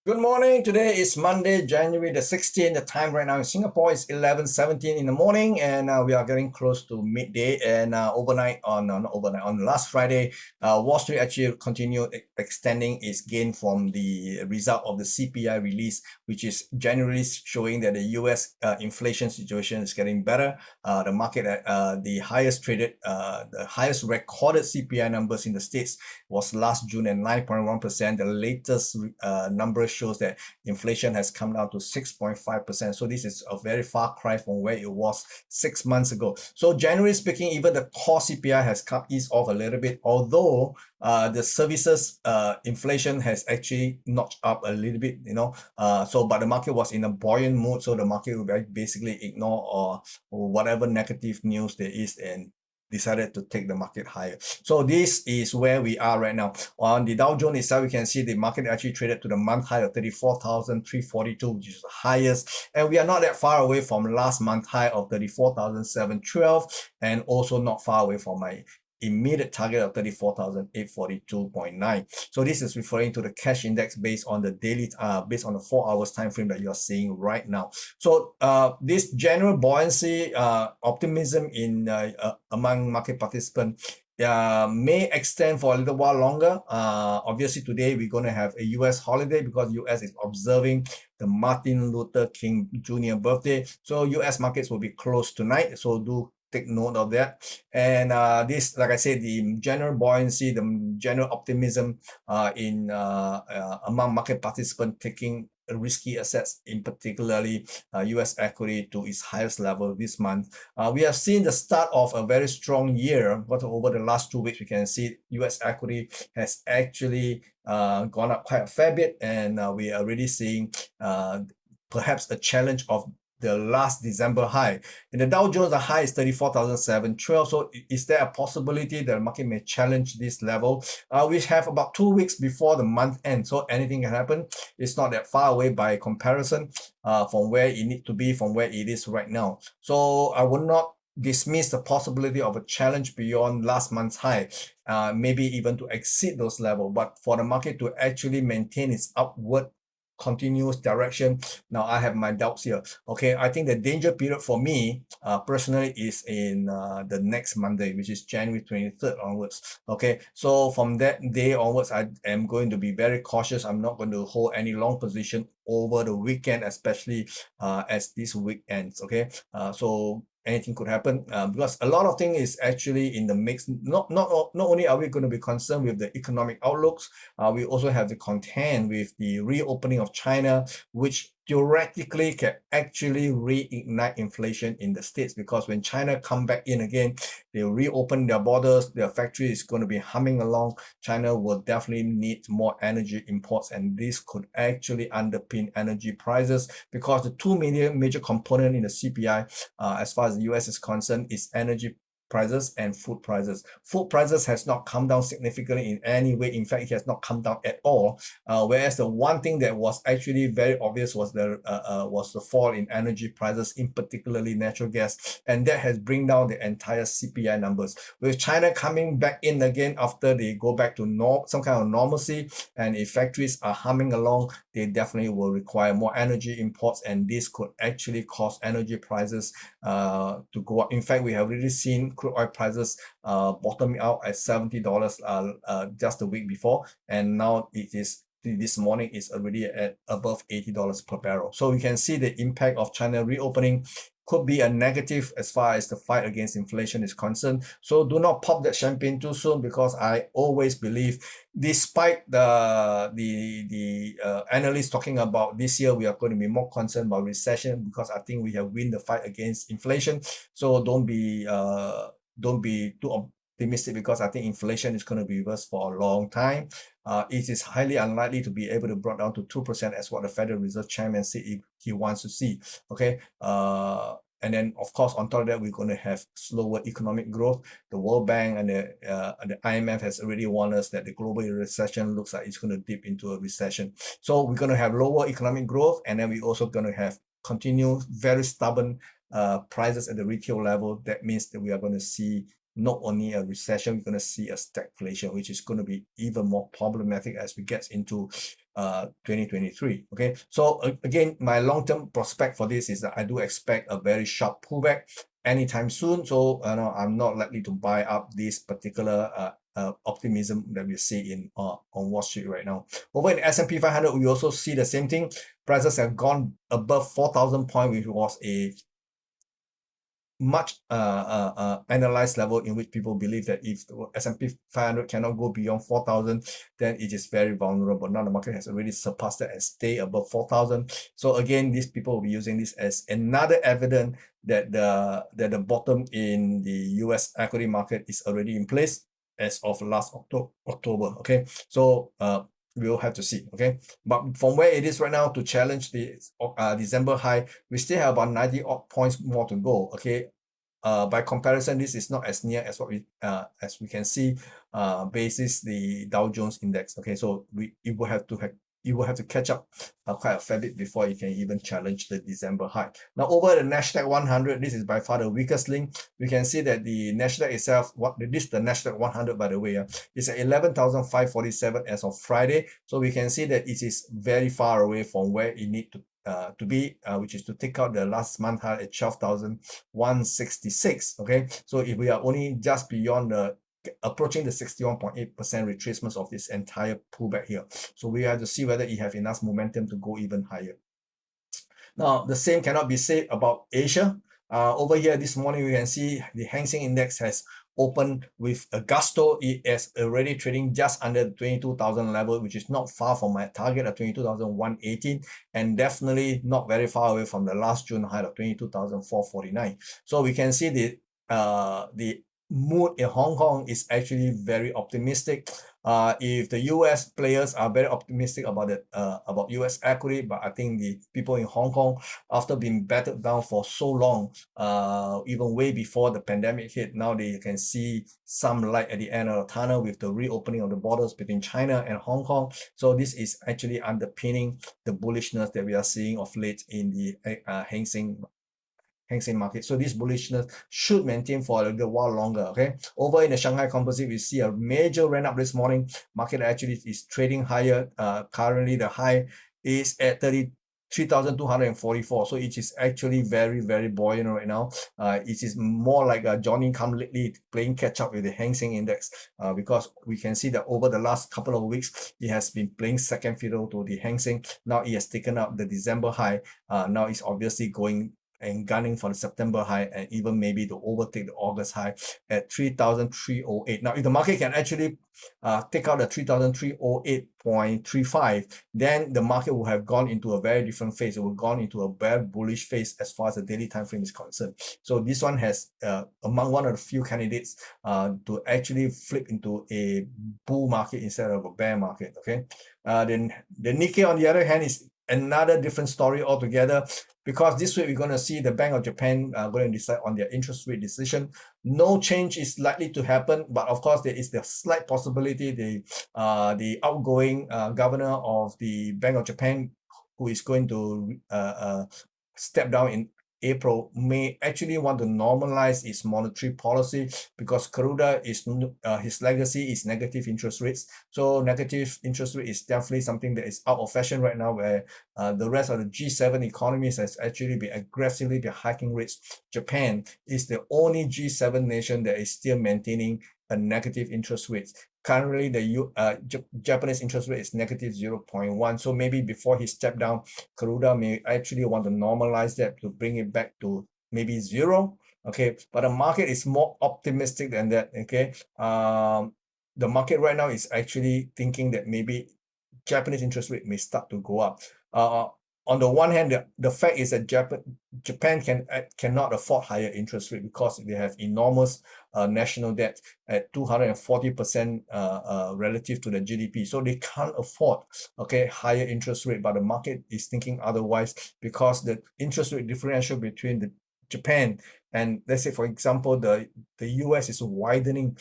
Good morning. Today is Monday, January the 16th. The time right now in Singapore is 11:17 in the morning, and we are getting close to midday. And overnight on last Friday, Wall Street actually continued extending its gain from the result of the CPI release, which is generally showing that the US inflation situation is getting better. The market at the highest recorded CPI numbers in the States was last June at 9.1%. The latest number shows that inflation has come down to 6.5%. So this is a very far cry from where it was 6 months ago. So generally speaking, even the core CPI has eased off a little bit, although the services inflation has actually notched up a little bit, but the market was in a buoyant mood, so the market will basically ignore or whatever negative news there is and decided to take the market higher. So this is where we are right now. On the Dow Jones itself, you can see the market actually traded to the month high of 34,342, which is the highest. And we are not that far away from last month high of 34,712, and also not far away from my immediate target of 34,842.9. So this is referring to the cash index based on the daily, based on the 4 hours time frame that you're seeing right now. So this general buoyancy, optimism in among market participants may extend for a little while longer. Obviously today we're going to have a US holiday because US is observing the Martin Luther King Jr. birthday. So US markets will be closed tonight. So do take note of that. And this, like I said, the general buoyancy, the general optimism in among market participants taking risky assets, in particularly US equity to its highest level this month. We have seen the start of a very strong year, but over the last 2 weeks, we can see US equity has actually gone up quite a fair bit, and we are already seeing perhaps a challenge of the last December high. In the Dow Jones, the high is 34,712. So is there a possibility that the market may challenge this level? We have about 2 weeks before the month end, so anything can happen. It's not that far away by comparison from where it needs to be, from where it is right now. So I would not dismiss the possibility of a challenge beyond last month's high, maybe even to exceed those levels. But for the market to actually maintain its upward continuous direction, now I have my doubts here. Okay, I think the danger period for me personally is in the next Monday, which is January 23rd onwards. Okay, so from that day onwards, I am going to be very cautious. I'm not going to hold any long position over the weekend, especially as this week ends. Okay, so anything could happen because a lot of things is actually in the mix. Not only are we going to be concerned with the economic outlooks, we also have to contend with the reopening of China, which theoretically can actually reignite inflation in the States, because when China come back in again, they reopen their borders, their factory is going to be humming along. China will definitely need more energy imports, and this could actually underpin energy prices, because the two major component in the CPI as far as the US is concerned is energy prices and food prices. Food prices has not come down significantly in any way. In fact, it has not come down at all. Whereas the one thing that was actually very obvious was the fall in energy prices, in particularly natural gas, and that has bring down the entire CPI numbers. With China coming back in again after they go back to some kind of normalcy, and if factories are humming along, they definitely will require more energy imports, and this could actually cause energy prices to go up. In fact, we have already seen crude oil prices bottoming out at $70 just a week before, and now this morning is already at above $80 per barrel. So you can see the impact of China reopening could be a negative as far as the fight against inflation is concerned. So do not pop that champagne too soon, because I always believe, despite the analysts talking about this year, we are going to be more concerned about recession, because I think we have win the fight against inflation. So don't be too optimistic, because I think inflation is going to be with us for a long time. It is highly unlikely to be able to brought down to 2% as what the Federal Reserve Chairman said he wants to see. Okay, and then of course on top of that, we're going to have slower economic growth. The World Bank and the IMF has already warned us that the global recession looks like it's going to dip into a recession. So we're going to have lower economic growth, and then we're also going to have continued very stubborn prices at the retail level, that means that we are going to see not only a recession, we're going to see a stagflation, which is going to be even more problematic as we get into 2023. Okay, so again, my long-term prospect for this is that I do expect a very sharp pullback anytime soon. So I'm not likely to buy up this particular optimism that we see in on Wall Street right now. Over in S&P 500, we also see the same thing. Prices have gone above 4,000 points, which was a much analyzed level in which people believe that if the S&P 500 cannot go beyond 4,000, then it is very vulnerable. Now the market has already surpassed that and stay above 4,000. So again, these people will be using this as another evidence that the bottom in the US equity market is already in place as of last October. Okay, so we'll have to see. Okay, but from where it is right now to challenge the December high, we still have about 90 odd points more to go. Okay, by comparison, this is not as near as what we can see basis the Dow Jones index. Okay, so you will have to catch up quite a fair bit before you can even challenge the December high. Now over the Nasdaq 100, this is by far the weakest link. We can see that the Nasdaq itself, this is the Nasdaq 100 by the way, is at 11,547 as of Friday. So we can see that it is very far away from where it needs to be, which is to take out the last month high at 12,166. Okay, so if we are only just beyond approaching the 61.8% retracements of this entire pullback here, so we have to see whether it have enough momentum to go even higher. Now the same cannot be said about Asia. Over here this morning we can see the Hang Seng Index has opened with a gusto. It is already trading just under the 22,000 level, which is not far from my target of 22,118 and definitely not very far away from the last June high of 22,449. So we can see the mood in Hong Kong is actually very optimistic. If the US players are very optimistic about US equity, but I think the people in Hong Kong, after being battered down for so long, even way before the pandemic hit, now they can see some light at the end of the tunnel with the reopening of the borders between China and Hong Kong. So this is actually underpinning the bullishness that we are seeing of late in the Hang Seng market. So this bullishness should maintain for a little while longer. Okay, over in the Shanghai Composite, we see a major run up this morning. Market actually is trading higher. Currently the high is at 33,244. So it is actually very, very buoyant right now. It is more like a Johnny come lately playing catch up with the Hang Seng Index, because we can see that over the last couple of weeks, it has been playing second fiddle to the Hang Seng. Now it has taken up the December high. Now it's obviously going and gunning for the September high and even maybe to overtake the August high at 3,308. Now, if the market can actually take out the 3,308.35, then the market will have gone into a very different phase. It will have gone into a very bullish phase as far as the daily time frame is concerned. So this one has among one of the few candidates to actually flip into a bull market instead of a bear market. Okay, then the Nikkei on the other hand is another different story altogether, because this week we're going to see the Bank of Japan going to decide on their interest rate decision. No change is likely to happen, but of course there is the slight possibility the outgoing governor of the Bank of Japan, who is going to step down in April, may actually want to normalize its monetary policy, because Garuda is his legacy is negative interest rates. So negative interest rate is definitely something that is out of fashion right now, where the rest of the G7 economies has actually been aggressively hiking rates. Japan is the only G7 nation that is still maintaining a negative interest rate. Currently, the Japanese interest rate is negative 0.1. So maybe before he stepped down, Garuda may actually want to normalize that to bring it back to maybe 0. Okay, but the market is more optimistic than that. Okay, the market right now is actually thinking that maybe Japanese interest rate may start to go up. On the one hand, the fact is that Japan cannot afford higher interest rate because they have enormous national debt at 240% relative to the GDP. So they can't afford higher interest rate, but the market is thinking otherwise, because the interest rate differential between the Japan and, let's say for example, the US is widening,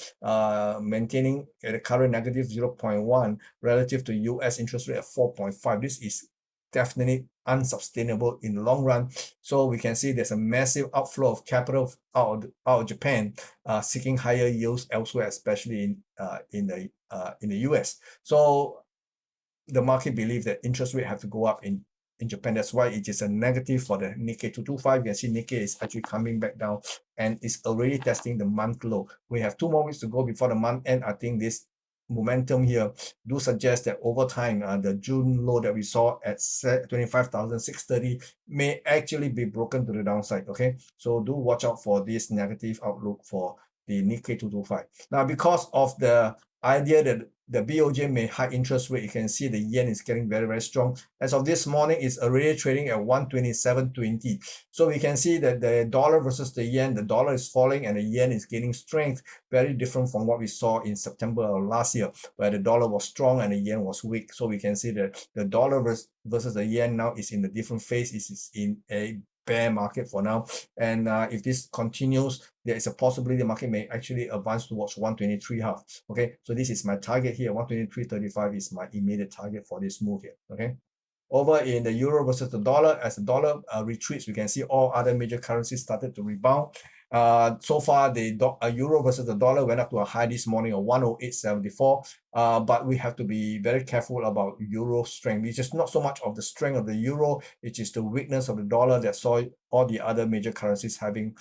maintaining at a current negative 0.1 relative to US interest rate at 4.5. This is definitely unsustainable in the long run. So we can see there's a massive outflow of capital out of Japan, seeking higher yields elsewhere, especially in the US. So the market believes that interest rate have to go up in Japan. That's why it is a negative for the Nikkei 225. You can see Nikkei is actually coming back down and is already testing the month low. We have 2 more weeks to go before the month end. I think this momentum here do suggest that over time, the June low that we saw at 25,630 may actually be broken to the downside. Okay, so do watch out for this negative outlook for the Nikkei 225. Now, because of the idea that the BOJ may hike interest rate, you can see the yen is getting very, very strong. As of this morning, it's already trading at 127.20. So we can see that the dollar versus the yen, the dollar is falling and the yen is gaining strength, very different from what we saw in September of last year, where the dollar was strong and the yen was weak. So we can see that the dollar versus the yen now is in a different phase. It is in a bear market for now, and if this continues, there is a possibility the market may actually advance towards 123.5. Okay, so this is my target here. 123.35 is my immediate target for this move here. Okay, over in the euro versus the dollar, as the dollar retreats, we can see all other major currencies started to rebound. So far, the euro versus the dollar went up to a high this morning of 108.74. But we have to be very careful about euro strength. It's just not so much of the strength of the euro, it is the weakness of the dollar that saw all the other major currencies having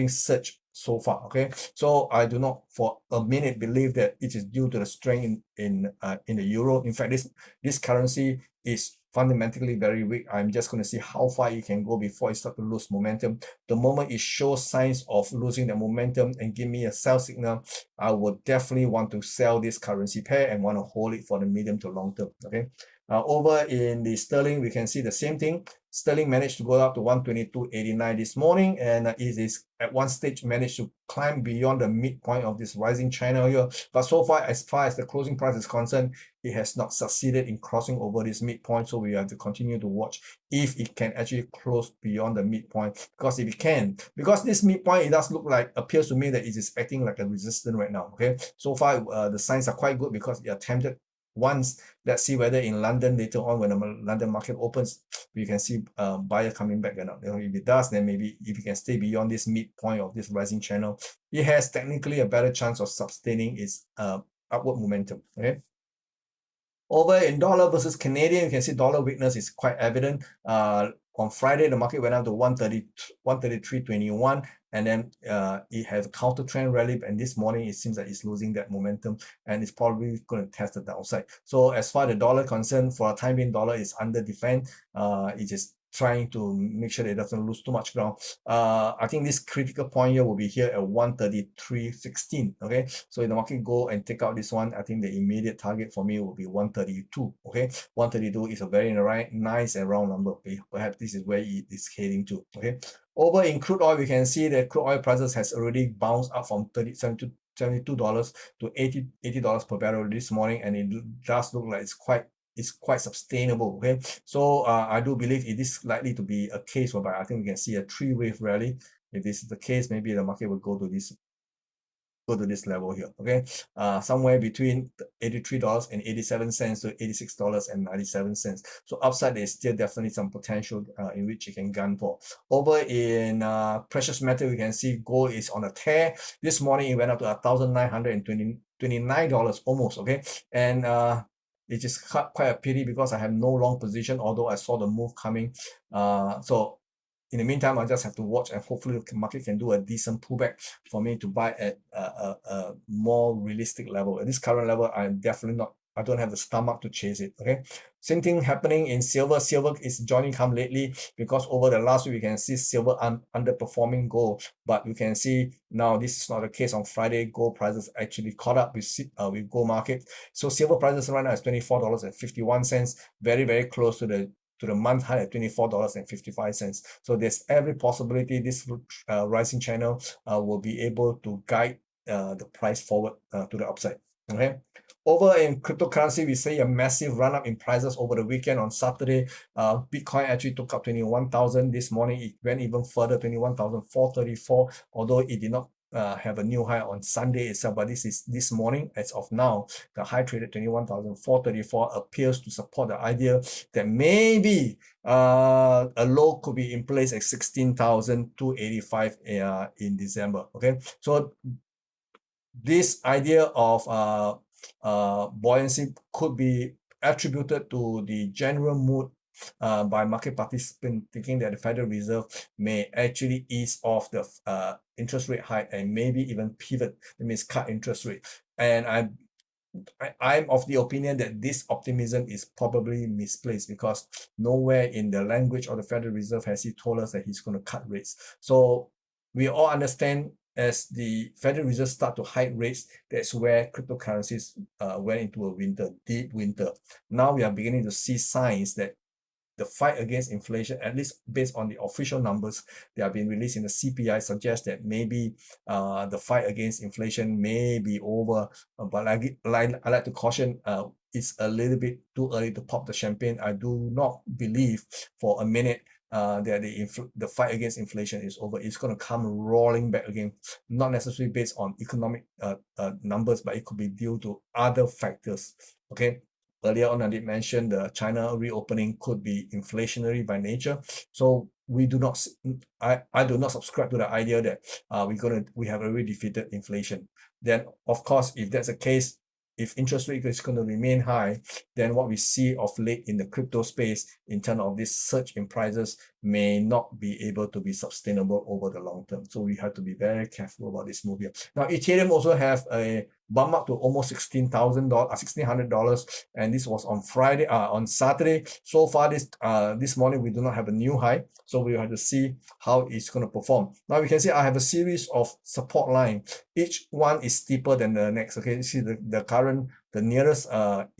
surged so far. Okay, so I do not for a minute believe that it is due to the strength in the euro. In fact, this currency is fundamentally very weak. I'm just going to see how far it can go before it starts to lose momentum. The moment it shows signs of losing the momentum and give me a sell signal, I would definitely want to sell this currency pair and want to hold it for the medium to long term. Okay, over in the sterling, we can see the same thing. Sterling managed to go up to 122.89 this morning, and it is at one stage managed to climb beyond the midpoint of this rising channel here. But so far as the closing price is concerned, it has not succeeded in crossing over this midpoint. So we have to continue to watch if it can actually close beyond the midpoint. Because if it can, because this midpoint, it does look like, appears to me that it is acting like a resistance right now. Okay, so far the signs are quite good because it attempted once. Let's see whether in London later on, when the London market opens, we can see buyer coming back or not. If it does, then maybe if it can stay beyond this midpoint of this rising channel, it has technically a better chance of sustaining its upward momentum. Okay. Over in dollar versus Canadian, you can see dollar weakness is quite evident. On Friday, the market went up to 133.21, and then it has a counter trend rally. And this morning, it seems that it's losing that momentum, and it's probably going to test the downside. So as far as the dollar concerned, for a time being, dollar is under defense. It is trying to make sure that it doesn't lose too much ground. I think this critical point here will be here at 133.16. Okay, so if the market go and take out this one, I think the immediate target for me will be 132. Okay, 132 is a very nice and round number. Perhaps this is where it is heading to. Okay, over in crude oil, we can see that crude oil prices has already bounced up from $72 to $80 per barrel this morning, and it does look like it's quite sustainable. Okay, so I do believe it is likely to be a case whereby I think we can see a 3-wave rally. If this is the case, maybe the market will go to this level here. Okay, somewhere between $83.87 to $86.97. So upside, there's still definitely some potential in which you can gun for. Over in precious metal, we can see gold is on a tear. This morning it went up to $1,929 almost. Okay, and it is quite a pity because I have no long position, although I saw the move coming. So in the meantime, I just have to watch, and hopefully the market can do a decent pullback for me to buy at a more realistic level. At this current level, I'm definitely not, I don't have the stomach to chase it. Okay, same thing happening in silver. Silver is joining come lately because over the last week we can see silver underperforming gold, but we can see now this is not the case. On Friday, gold prices actually caught up with gold market. So silver prices right now is $24.51, very close to the month high at $24.55. So there's every possibility this rising channel will be able to guide the price forward to the upside. Okay, over in cryptocurrency, we see a massive run up in prices over the weekend. On Saturday, Bitcoin actually took up 21,000. This morning it went even further, 21,434, although it did not have a new high on Sunday itself, but this morning. As of now, the high traded 21,434 appears to support the idea that maybe a low could be in place at 16,285 in December. Okay, so this idea of buoyancy could be attributed to the general mood by market participants thinking that the Federal Reserve may actually ease off the interest rate hike and maybe even pivot, that means cut interest rate. And I'm of the opinion that this optimism is probably misplaced, because nowhere in the language of the Federal Reserve has he told us that he's going to cut rates. So we all understand, as the Federal Reserve start to hike rates, that's where cryptocurrencies went into a winter, deep winter. Now we are beginning to see signs that the fight against inflation, at least based on the official numbers that have been released in the CPI, suggests that maybe the fight against inflation may be over. But I like to caution, it's a little bit too early to pop the champagne. I do not believe for a minute that the fight against inflation is over. It's going to come rolling back again, not necessarily based on economic numbers, but it could be due to other factors. Okay. Earlier on, I did mention the China reopening could be inflationary by nature. So we do not, I do not subscribe to the idea that we have already defeated inflation. Then, of course, if that's the case, if interest rate is going to remain high, then what we see of late in the crypto space in terms of this surge in prices may not be able to be sustainable over the long term. So we have to be very careful about this move here. Now, Ethereum also have a bump up to almost $1,600, and this was on Friday, on Saturday. So far this morning, we do not have a new high, so we have to see how it's going to perform. Now we can see I have a series of support line. Each one is steeper than the next. Okay, you see the nearest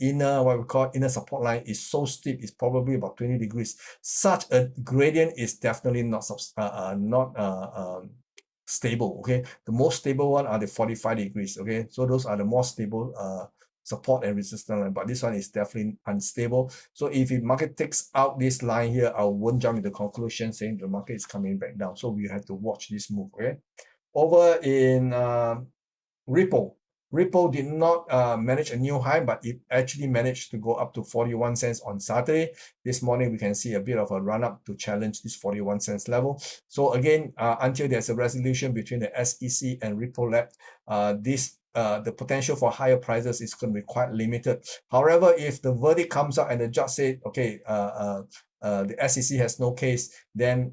inner, what we call inner support line, is so steep, it's probably about 20 degrees. Such a gradient is definitely not stable. Okay, the most stable one are the 45 degrees. Okay, so those are the more stable support and resistance line, but this one is definitely unstable. So if the market takes out this line here, I won't jump into conclusion saying the market is coming back down. So we have to watch this move. Okay, over in Ripple did not manage a new high, but it actually managed to go up to 41 cents on Saturday. This morning, we can see a bit of a run up to challenge this 41 cents level. So again, until there's a resolution between the SEC and Ripple Lab, the potential for higher prices is going to be quite limited. However, if the verdict comes out and the judge said, okay, the SEC has no case, then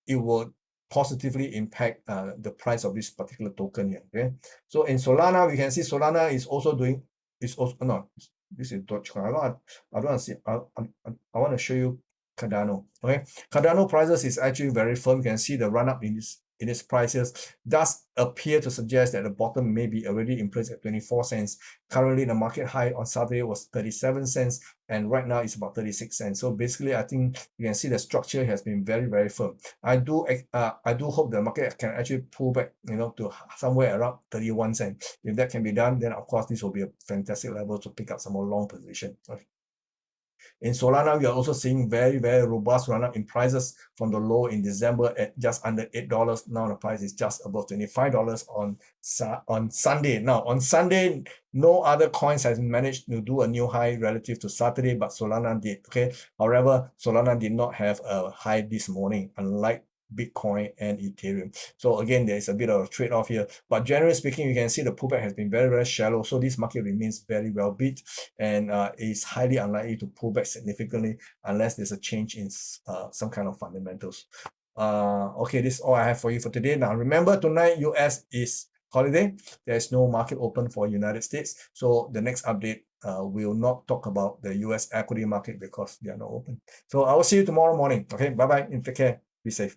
it will positively impact the price of this particular token here. Okay, so in Solana, we can see Solana is also doing, no, this is Dogecoin. I don't want to see, I want to show you Cardano. Okay, Cardano prices is actually very firm. You can see the run up in its prices does appear to suggest that the bottom may be already in place at 24 cents. Currently, the market high on Saturday was 37 cents, and right now it's about 36 cents. So basically, I think you can see the structure has been very, very firm. I do hope the market can actually pull back, to somewhere around 31 cents. If that can be done, then of course this will be a fantastic level to pick up some more long position. Okay. In Solana, we are also seeing very, very robust run-up in prices from the low in December at just under $8. Now the price is just above $25 on Sunday. Now, on Sunday, no other coins has managed to do a new high relative to Saturday, but Solana did. Okay. However, Solana did not have a high this morning, unlike Bitcoin and Ethereum. So again, there is a bit of a trade-off here, but generally speaking, you can see the pullback has been very, very shallow. So this market remains very well beat, and is highly unlikely to pull back significantly unless there's a change in some kind of fundamentals. Okay, this is all I have for you for today. Now remember, tonight US is holiday. There's no market open for United States, so the next update will not talk about the US equity market because they are not open. So I will see you tomorrow morning. Okay, bye bye and take care. Be safe.